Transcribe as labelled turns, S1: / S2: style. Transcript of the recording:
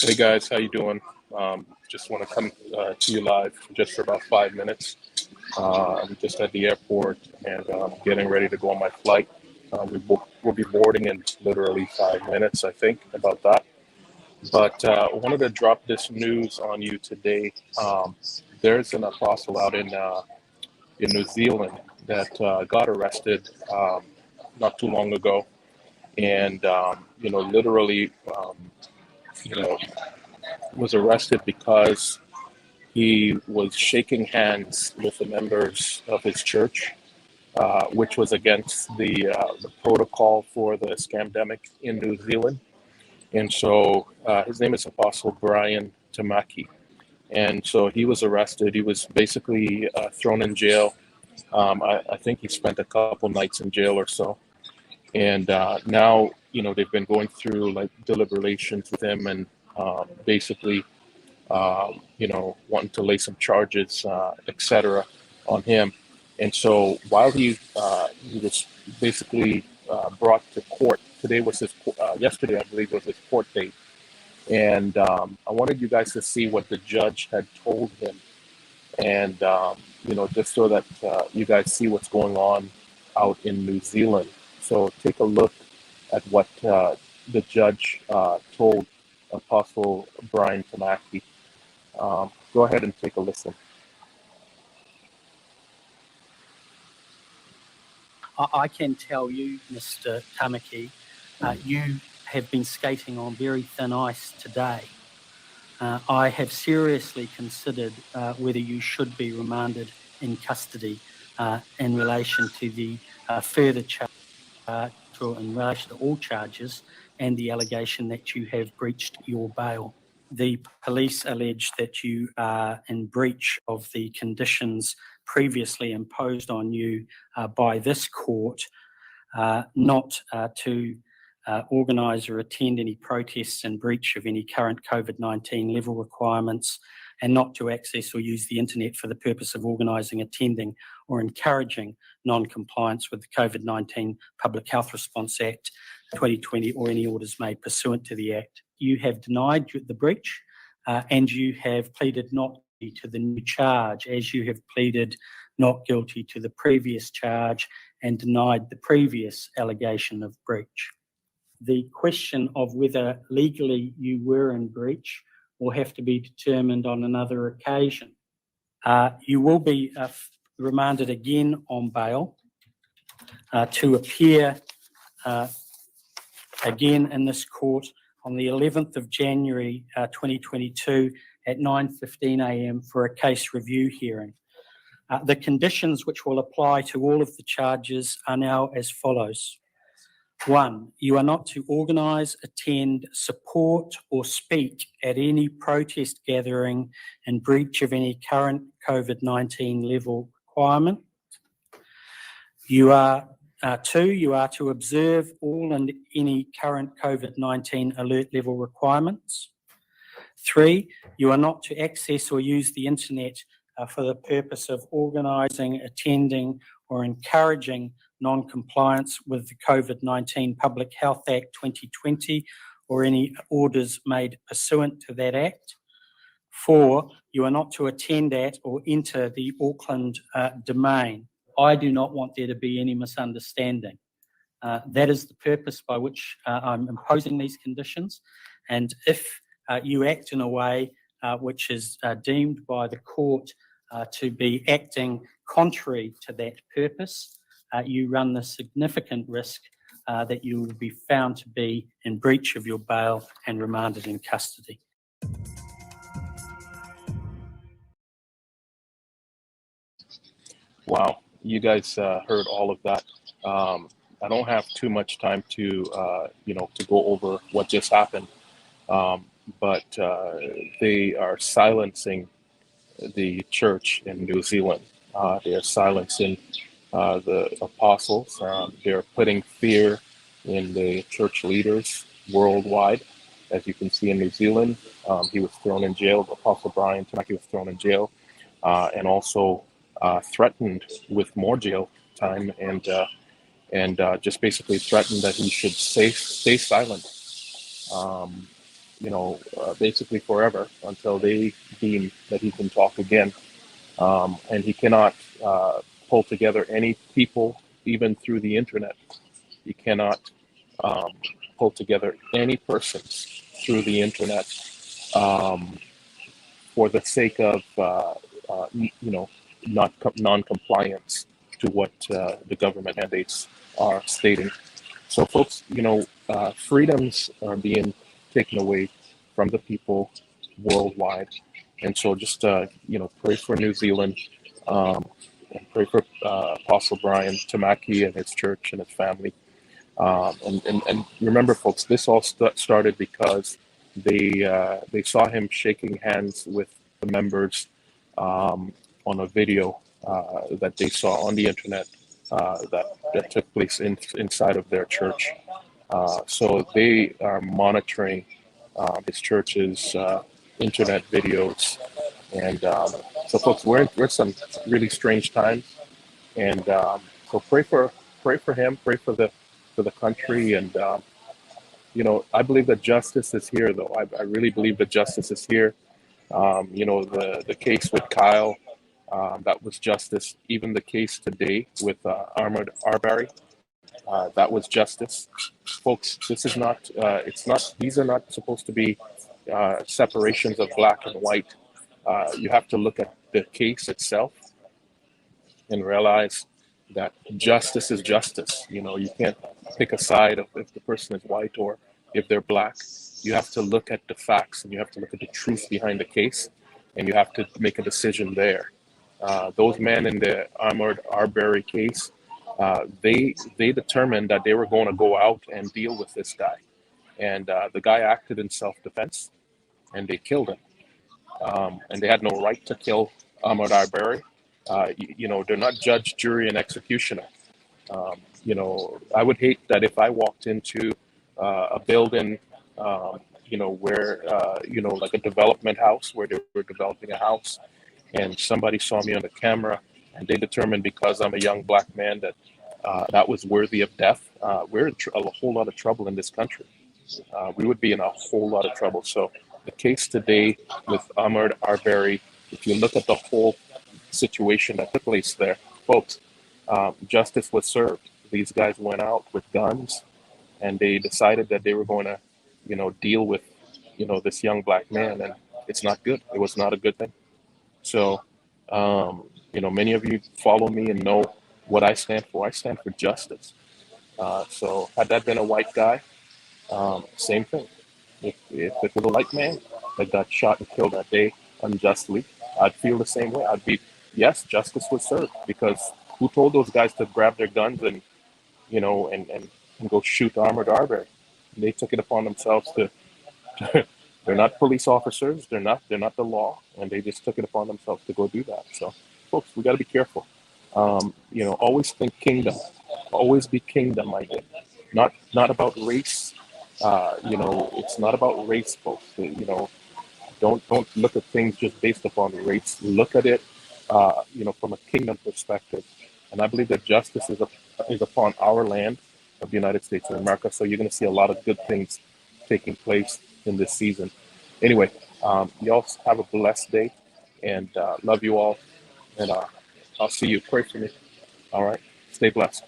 S1: Hey guys, how you doing? Just want to come to you live just for about 5 minutes. I'm just at the airport and getting ready to go on my flight. We'll be boarding in literally 5 minutes, I think, about that. But I wanted to drop this news on you today. There's an apostle out in New Zealand that got arrested not too long ago, and literally, you know, was arrested because he was shaking hands with the members of his church, which was against the protocol for the scamdemic in New Zealand. And so his name is Apostle Brian Tamaki. And so he was arrested. He was basically thrown in jail. I think he spent a couple nights in jail or so. And now, they've been going through like deliberations with him and basically wanting to lay some charges, etc., on him. And so while he was basically brought to court, yesterday, I believe, was his court date. And I wanted you guys to see what the judge had told him. And, just so that you guys see what's going on out in New Zealand. So take a look at what the judge told Apostle Brian Tamaki. Go ahead and take a listen.
S2: I can tell you, Mr. Tamaki, you have been skating on very thin ice today. I have seriously considered whether you should be remanded in custody in relation to the further charge, in relation to all charges and the allegation that you have breached your bail. The police allege that you are in breach of the conditions previously imposed on you by this court, not to organise or attend any protests in breach of any current COVID-19 level requirements, and not to access or use the internet for the purpose of organising, attending or encouraging non-compliance with the COVID-19 Public Health Response Act 2020 or any orders made pursuant to the Act. You have denied the breach and you have pleaded not guilty to the new charge, as you have pleaded not guilty to the previous charge and denied the previous allegation of breach. The question of whether legally you were in breach will have to be determined on another occasion. You will be remanded again on bail to appear again in this court on the 11th of January 2022 at 9:15 a.m. for a case review hearing. The conditions which will apply to all of the charges are now as follows. 1, you are not to organise, attend, support or speak at any protest gathering in breach of any current COVID-19 level requirement. You are 2, you are to observe all and any current COVID-19 alert level requirements. 3, you are not to access or use the internet for the purpose of organising, attending or encouraging non-compliance with the COVID-19 Public Health Act 2020 or any orders made pursuant to that Act. 4, you are not to attend at or enter the Auckland domain. I do not want there to be any misunderstanding. That is the purpose by which I'm imposing these conditions. And if you act in a way which is deemed by the court to be acting contrary to that purpose, you run the significant risk that you will be found to be in breach of your bail and remanded in custody.
S1: Wow, you guys heard all of that. I don't have too much time to go over what just happened, but they are silencing the church in New Zealand. They are silencing the apostles. They're putting fear in the church leaders worldwide. As you can see in New Zealand, he was thrown in jail. Apostle Brian Tamaki was thrown in jail and also threatened with more jail time and just basically threatened that he should stay silent. basically forever until they deem that he can talk again. And he cannot pull together any people, even through the internet. He cannot um, pull together any persons through the internet um, for the sake of, not non-compliance to what the government mandates are stating. So, folks, freedoms are being taken away from the people worldwide, and so just pray for New Zealand, and pray for Apostle Brian Tamaki and his church and his family. And remember, folks, this all started because they saw him shaking hands with the members on a video that they saw on the internet that took place inside of their church. So they are monitoring his church's internet videos, and so, folks, we're in some really strange times, and so pray for him, pray for the country, and I believe that justice is here, though. I really believe that justice is here. The case with Kyle, that was justice. Even the case today with Ahmaud Arbery, that was justice. Folks, this is not, these are not supposed to be separations of black and white. You have to look at the case itself and realize that justice is justice. You can't pick a side of if the person is white or if they're black. You have to look at the facts, and you have to look at the truth behind the case, and you have to make a decision there. Those men in the Ahmaud Arbery case, they determined that they were going to go out and deal with this guy, and the guy acted in self-defense, and they killed him. And they had no right to kill Ahmaud Arbery. They're not judge, jury, and executioner. I would hate that if I walked into a building, where, like a development house where they were developing a house, and somebody saw me on the camera, and they determined because I'm a young black man that that was worthy of death. We're in a whole lot of trouble in this country. We would be in a whole lot of trouble. So the case today with Ahmaud Arbery, if you look at the whole situation that took place there, folks, justice was served. These guys went out with guns, and they decided that they were going to, deal with, this young black man, and it's not good. It was not a good thing. So, many of you follow me and know what I stand for. I stand for justice. So had that been a white guy, same thing. If it was a white man that got shot and killed that day unjustly, I'd feel the same way. I'd be, yes, justice was served, because who told those guys to grab their guns and, and go shoot Ahmaud Arbery? They took it upon themselves to they're not police officers, they're not the law, and they just took it upon themselves to go do that. So, folks, we got to be careful. Always think kingdom, always be kingdom minded, not about race. It's not about race, folks. Don't look at things just based upon race. Look at it, from a kingdom perspective. And I believe that justice is upon our land of the United States of America. So you're going to see a lot of good things taking place in this season. Anyway, y'all have a blessed day, and love you all. And I'll see you. Pray for me. All right. Stay blessed.